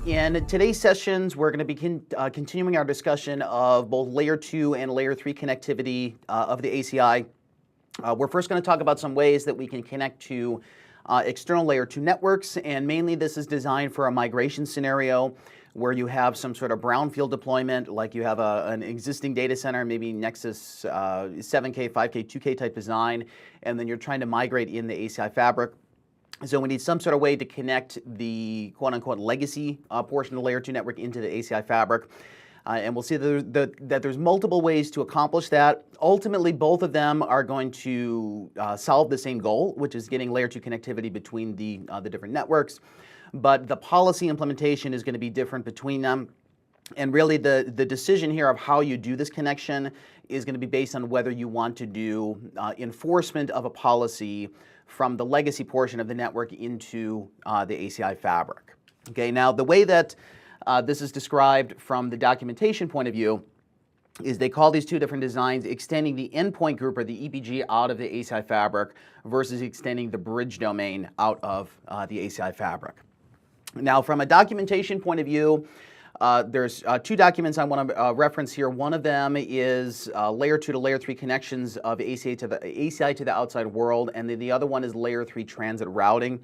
In today's sessions, we're going to be continuing our discussion of both Layer 2 and Layer 3 connectivity of the ACI. We're first going to talk about some ways that we can connect to external Layer 2 networks, and mainly this is designed for a migration scenario where you have some sort of brownfield deployment, like you have an existing data center, maybe Nexus 7K, 5K, 2K type design, and then you're trying to migrate in the ACI fabric. So we need some sort of way to connect the quote-unquote legacy portion of the Layer 2 network into the ACI fabric. And we'll see that there's multiple ways to accomplish that. Ultimately, both of them are going to solve the same goal, which is getting Layer 2 connectivity between the different networks. But the policy implementation is going to be different between them. And really the decision here of how you do this connection is going to be based on whether you want to do enforcement of a policy from the legacy portion of the network into the ACI fabric. Okay, now the way that this is described from the documentation point of view is they call these two different designs extending the endpoint group or the EPG out of the ACI fabric versus extending the bridge domain out of the ACI fabric. Now from a documentation point of view, there's two documents I want to reference here. One of them is Layer 2 to Layer 3 connections of ACI to the outside world, and then the other one is Layer 3 transit routing.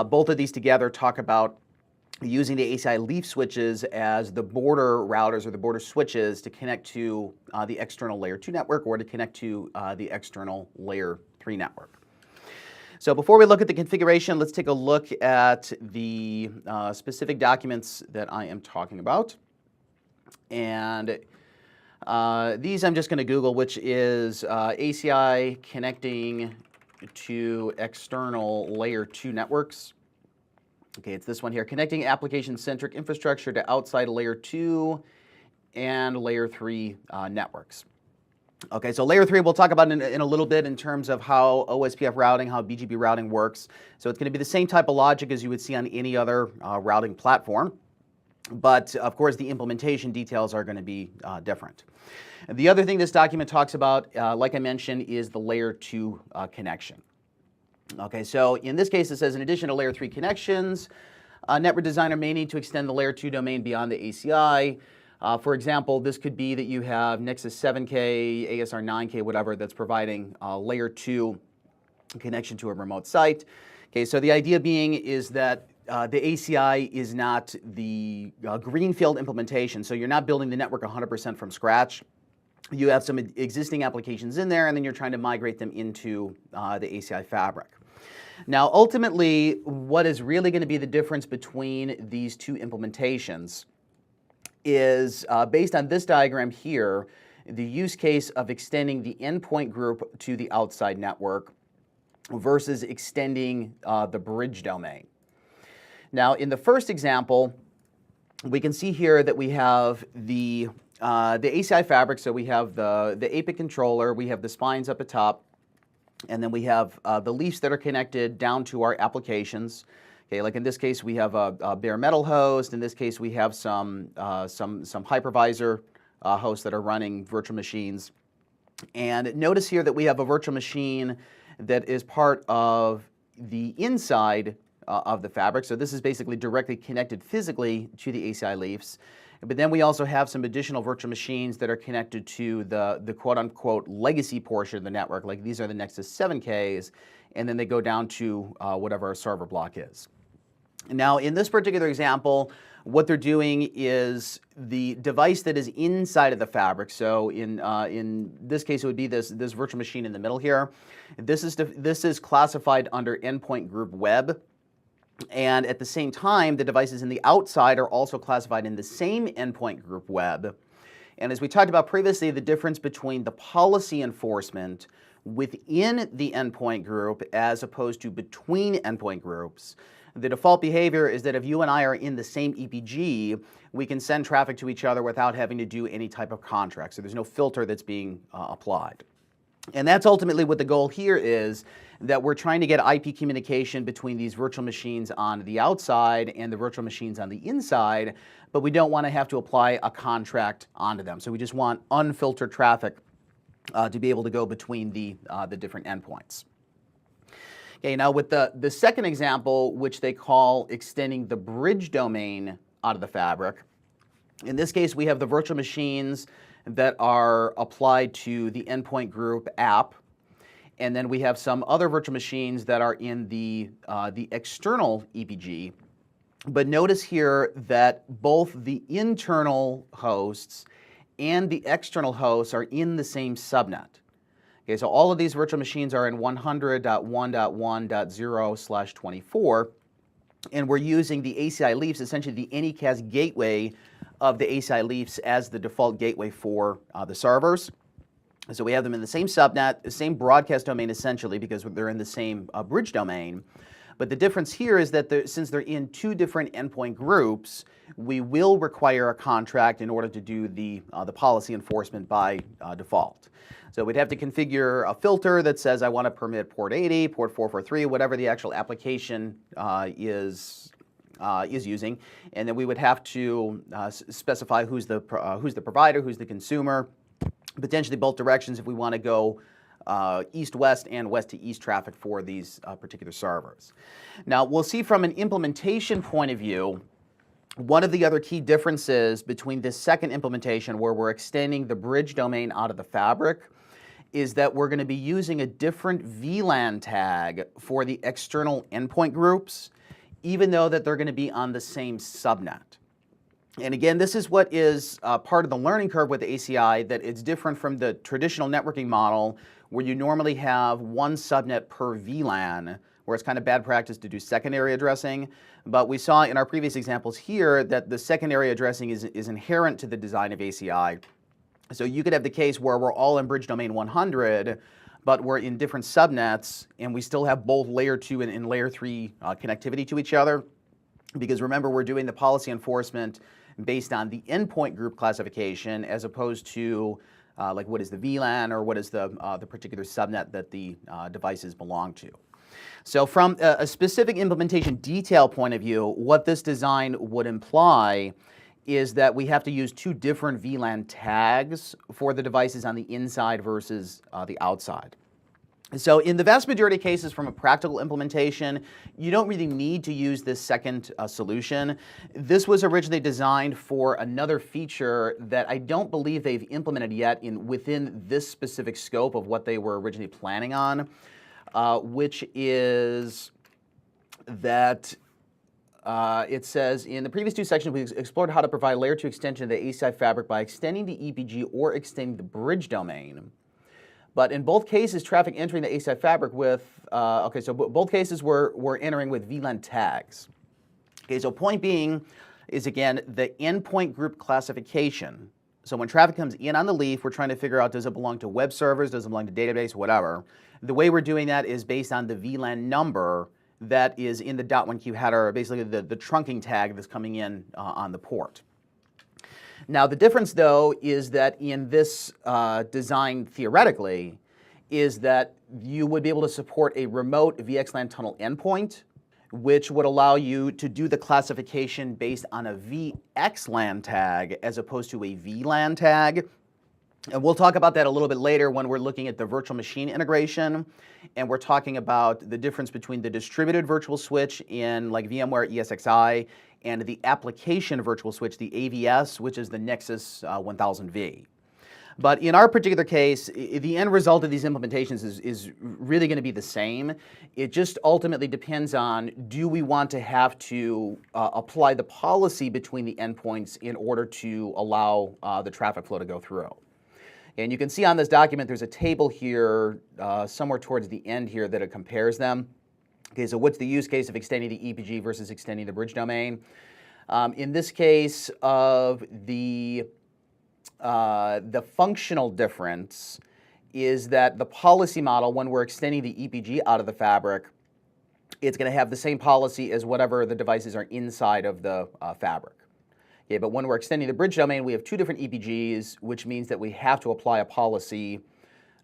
Both of these together talk about using the ACI leaf switches as the border routers or the border switches to connect to the external Layer 2 network or to connect to the external Layer 3 network. So before we look at the configuration, let's take a look at the specific documents that I am talking about. And these I'm just going to Google, which is ACI connecting to external Layer 2 networks. Okay, it's this one here, connecting application centric infrastructure to outside Layer 2 and Layer 3 networks. Okay, so Layer 3 we'll talk about in a little bit in terms of how OSPF routing, how BGP routing works. So it's going to be the same type of logic as you would see on any other routing platform. But of course, the implementation details are going to be different. And the other thing this document talks about, like I mentioned, is the Layer 2 connection. Okay, so in this case, it says in addition to Layer 3 connections, a network designer may need to extend the Layer 2 domain beyond the ACI. For example, this could be that you have Nexus 7K, ASR 9K, whatever, that's providing Layer 2 connection to a remote site. Okay, so the idea being is that the ACI is not the greenfield implementation, so you're not building the network 100% from scratch. You have some existing applications in there, and then you're trying to migrate them into the ACI fabric. Now, ultimately, what is really going to be the difference between these two implementations is based on this diagram here, the use case of extending the endpoint group to the outside network versus extending the bridge domain. Now, in the first example, we can see here that we have the ACI fabric, so we have the APIC controller, we have the spines up at top, and then we have the leafs that are connected down to our applications. Okay, like in this case, we have a bare metal host. In this case, we have some hypervisor hosts that are running virtual machines. And notice here that we have a virtual machine that is part of the inside of the fabric. So this is basically directly connected physically to the ACI leafs. But then we also have some additional virtual machines that are connected to the quote-unquote legacy portion of the network. Like these are the Nexus 7Ks, and then they go down to whatever our server block is. Now, in this particular example, what they're doing is the device that is inside of the fabric. So in this case, it would be this virtual machine in the middle here. This is classified under endpoint group web. And at the same time, the devices in the outside are also classified in the same endpoint group web. And as we talked about previously, the difference between the policy enforcement within the endpoint group as opposed to between endpoint groups. The default behavior is that if you and I are in the same EPG, we can send traffic to each other without having to do any type of contract. So there's no filter that's being applied. And that's ultimately what the goal here is, that we're trying to get IP communication between these virtual machines on the outside and the virtual machines on the inside, but we don't want to have to apply a contract onto them. So we just want unfiltered traffic to be able to go between the different endpoints. Okay, now with the second example, which they call extending the bridge domain out of the fabric. In this case, we have the virtual machines that are applied to the endpoint group app, and then we have some other virtual machines that are in the external EPG. But notice here that both the internal hosts and the external hosts are in the same subnet. Okay, so all of these virtual machines are in 100.1.1.0/24, and we're using the ACI leafs, essentially the Anycast gateway of the ACI leafs, as the default gateway for the servers. So we have them in the same subnet, the same broadcast domain essentially, because they're in the same bridge domain. But the difference here is that since they're in two different endpoint groups, we will require a contract in order to do the policy enforcement by default. So we'd have to configure a filter that says I want to permit port 80, port 443, whatever the actual application is using, and then we would have to specify who's the provider, who's the consumer, potentially both directions if we want to go east-west and west-to-east traffic for these particular servers. Now, we'll see from an implementation point of view, one of the other key differences between this second implementation, where we're extending the bridge domain out of the fabric, is that we're going to be using a different VLAN tag for the external endpoint groups, even though that they're going to be on the same subnet. And again, this is what is part of the learning curve with the ACI, that it's different from the traditional networking model where you normally have one subnet per VLAN, where it's kind of bad practice to do secondary addressing. But we saw in our previous examples here that the secondary addressing is inherent to the design of ACI. So you could have the case where we're all in bridge domain 100, but we're in different subnets, and we still have both layer 2 and layer 3 connectivity to each other. Because remember, we're doing the policy enforcement based on the endpoint group classification, as opposed to like what is the VLAN or what is the particular subnet that the devices belong to. So from a specific implementation detail point of view, what this design would imply is that we have to use two different VLAN tags for the devices on the inside versus the outside. So in the vast majority of cases from a practical implementation, you don't really need to use this second solution. This was originally designed for another feature that I don't believe they've implemented yet within this specific scope of what they were originally planning on, which is that it says, in the previous two sections, we explored how to provide layer 2 extension of the ACI fabric by extending the EPG or extending the bridge domain. But in both cases, traffic entering the ACI fabric with, okay, so both cases we're entering with VLAN tags. Okay, so point being is, again, the endpoint group classification. So when traffic comes in on the leaf, we're trying to figure out, does it belong to web servers, does it belong to database, whatever. The way we're doing that is based on the VLAN number that is in the .1Q header, basically the trunking tag that's coming in on the port. Now, the difference, though, is that in this design, theoretically, is that you would be able to support a remote VXLAN tunnel endpoint, which would allow you to do the classification based on a VXLAN tag as opposed to a VLAN tag. And we'll talk about that a little bit later when we're looking at the virtual machine integration, and we're talking about the difference between the distributed virtual switch in like VMware ESXi and the application virtual switch, the AVS, which is the Nexus 1000V. But in our particular case, the end result of these implementations is really going to be the same. It just ultimately depends on, do we want to have to apply the policy between the endpoints in order to allow the traffic flow to go through. And you can see on this document there's a table here somewhere towards the end here that it compares them. Okay, so what's the use case of extending the EPG versus extending the bridge domain? In this case of the functional difference is that the policy model, when we're extending the EPG out of the fabric, it's going to have the same policy as whatever the devices are inside of the fabric. Okay, but when we're extending the bridge domain, we have two different EPGs, which means that we have to apply a policy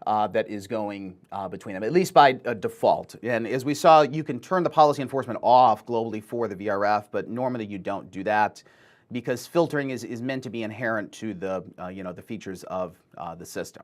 that is going between them, at least by default. And as we saw, you can turn the policy enforcement off globally for the VRF, but normally you don't do that because filtering is meant to be inherent to the, the features of the system.